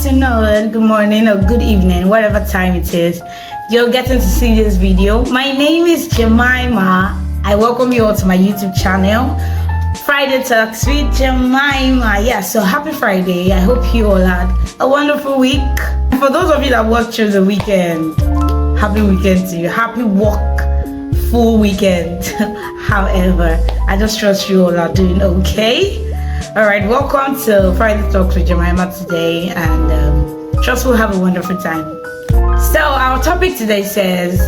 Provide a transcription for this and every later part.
afternoon, good morning, or good evening, whatever time it is you're getting to see this video. My name is Jemima. I welcome you all to my YouTube channel, Friday Talks with Jemima. Yeah, so happy Friday. I hope you all had a wonderful week. For those of you that worked through the weekend, happy weekend to you. Happy work full weekend. However, I just trust you all are doing okay. All right, welcome to Friday Talks with Jemima today, and trust we'll have a wonderful time. So our topic today says,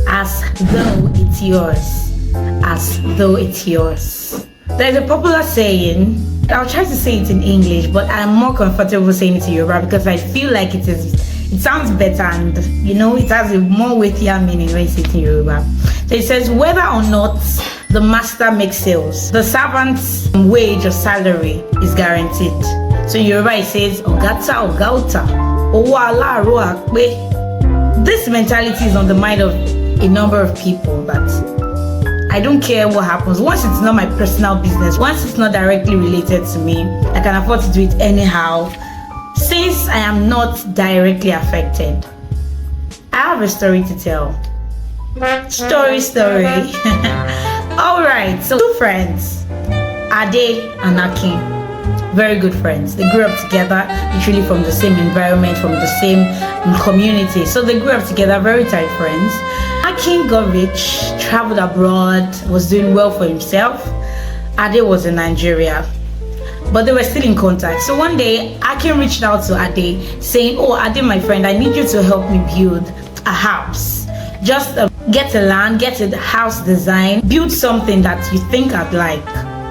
as though it's yours. As though it's yours. There's a popular saying, I'll try to say it in English, but I'm more comfortable saying it in Yoruba because I feel like it sounds better, and it has a more weightier meaning when you say it in Yoruba. So it says, whether or not the master makes sales, the servant's wage or salary is guaranteed. So in Yoruba it says, Ogata Ogauta, Owo Alaro Akpe. This mentality is on the mind of a number of people that I don't care what happens. Once it's not my personal business, once it's not directly related to me, I can afford to do it anyhow, since I am not directly affected. I have a story to tell. Story. Alright, so two friends, Ade and Akin, very good friends. They grew up together, literally from the same environment, from the same community. So they grew up together, very tight friends. Akin got rich, traveled abroad, was doing well for himself. Ade was in Nigeria, but they were still in contact. So one day, Akin reached out to Ade saying, oh, Ade, my friend, I need you to help me build a house. Just get a land, get a house design, build something that you think I'd like.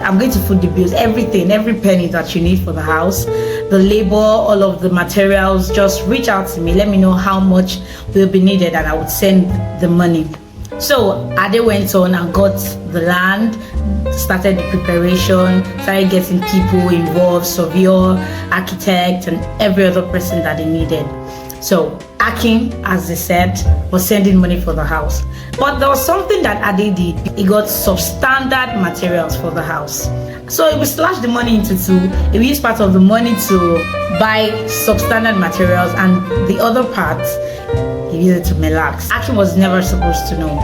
I'm going to foot the bills, everything, every penny that you need for the house, the labor, all of the materials. Just reach out to me, let me know how much will be needed, and I would send the money. So Ade went on and got the land, started the preparation, started getting people involved, surveyor, architect, and every other person that they needed. So Akin, as they said, was sending money for the house. But there was something that Ade did. He got substandard materials for the house. So he would slash the money into two. He would use part of the money to buy substandard materials, and the other part, he used it to relax. Akin was never supposed to know.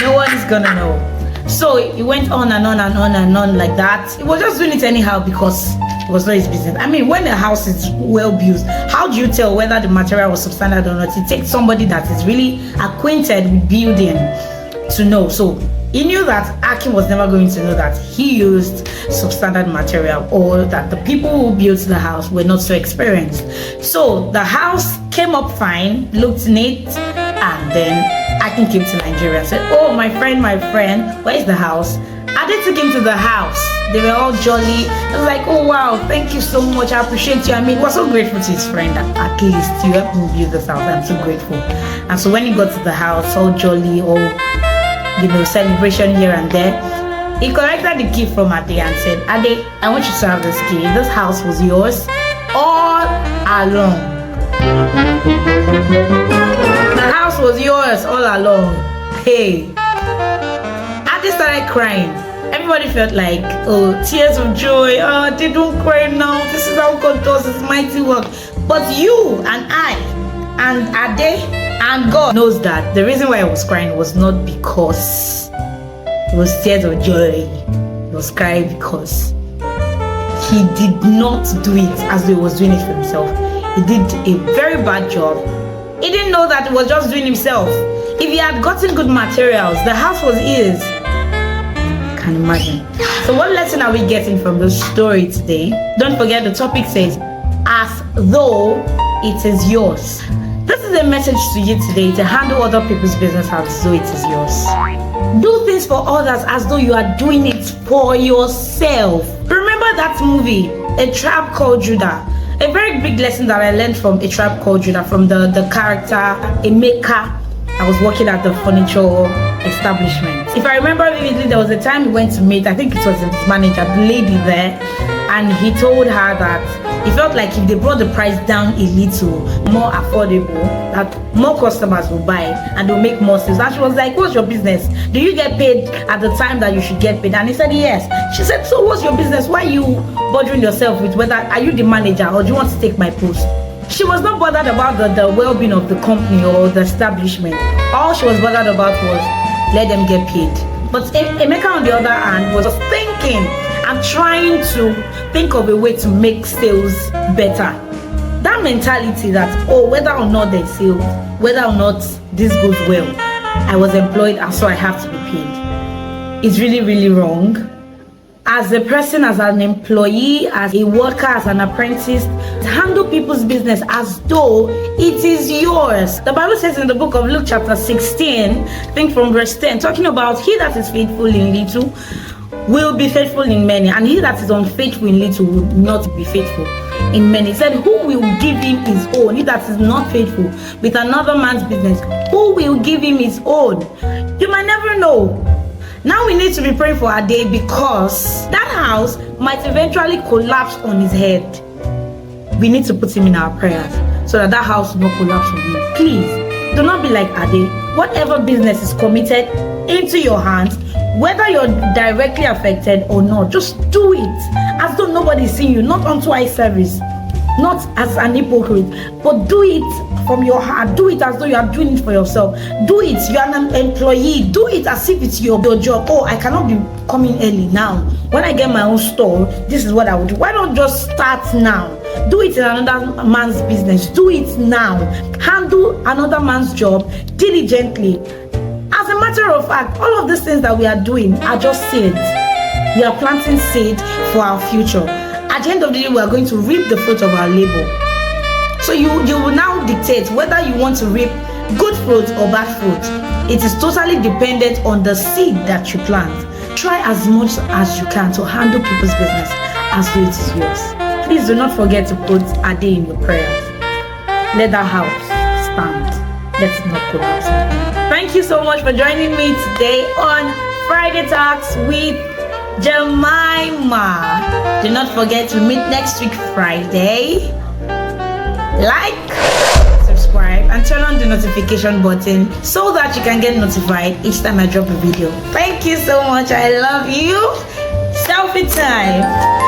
No one is gonna know. So he went on and on and on and on like that. He was just doing it anyhow because it was not his business. I mean, when a house is well built, how do you tell whether the material was substandard or not? It takes somebody that is really acquainted with building to know. So he knew that Akin was never going to know that he used substandard material, or that the people who built the house were not so experienced. So the house came up fine, looked neat, and then Akin came to Nigeria and said, oh, my friend, where is the house? Ade took him to the house. They were all jolly. I was like, oh wow, thank you so much, I appreciate you. I mean, he was so grateful to his friend that at least you helped me build this house. I'm so grateful. And so when he got to the house, all jolly, all celebration here and there, he collected the key from Ade and said, Ade, I want you to have this key. This house was yours all along. The house was yours all along. Hey. Ade started crying. Everybody felt like, oh, tears of joy. Oh, they don't cry now. This is how God does his mighty work. But you and I and Ade and God knows that the reason why I was crying was not because it was tears of joy. He was crying because he did not do it as though he was doing it for himself. He did a very bad job. He didn't know that he was just doing himself. If he had gotten good materials, the house was his. Can imagine. So what lesson are we getting from this story today? Don't forget the topic says, as though it is yours. This is a message to you today, to handle other people's business as though it is yours. Do things for others as though you are doing it for yourself. Remember that movie, A Tribe Called Judah? A very big lesson that I learned from A Tribe Called Judah, from the character Emeka. I was working at the furniture establishment. If I remember vividly, there was a time we went to meet, I think it was his manager, the lady there, and he told her that he felt like if they brought the price down a little more affordable, that more customers will buy and they'll make more sales. And she was like, what's your business? Do you get paid at the time that you should get paid? And he said yes. She said, so what's your business? Why are you bothering yourself with whether are you the manager or do you want to take my post? She was not bothered about the well-being of the company or the establishment. All she was bothered about was let them get paid. But Emeka, on the other hand, was thinking and trying to think of a way to make sales better. That mentality that, oh, whether or not they sell, whether or not this goes well, I was employed and so I have to be paid, is really, really wrong. As a person, as an employee, as a worker, as an apprentice, handle people's business as though it is yours. The Bible says in the book of Luke chapter 16, I think from verse 10, talking about he that is faithful in little will be faithful in many, and he that is unfaithful in little will not be faithful in many. He said, who will give him his own? He that is not faithful with another man's business, who will give him his own? You might never know. Now we need to be praying for our day, because that house might eventually collapse on his head. We need to put him in our prayers so that that house will not collapse on him. Please, do not be like Ade. Whatever business is committed into your hands, whether you're directly affected or not, just do it as though nobody is seeing you, not unto eye service, not as an hypocrite, but do it from your heart. Do it as though you are doing it for yourself. Do it, you are an employee. Do it as if it's your job. Oh, I cannot be coming early now. When I get my own store, this is what I would do. Why not just start now? Do it in another man's business. Do it now. Handle another man's job diligently. As a matter of fact, all of these things that we are doing are just seeds. We are planting seed for our future. At the end of the day, we are going to reap the fruit of our labor. So you will now dictate whether you want to reap good fruit or bad fruit. It is totally dependent on the seed that you plant. Try as much as you can to handle people's business as though it is yours. Please do not forget to put Ade in your prayers. Let that house stand. Let it not collapse. Thank you so much for joining me today on Friday Talks with Jemima. Do not forget to meet next week Friday. Like, subscribe, and turn on the notification button so that you can get notified each time I drop a video. Thank you so much. I love you. Selfie time.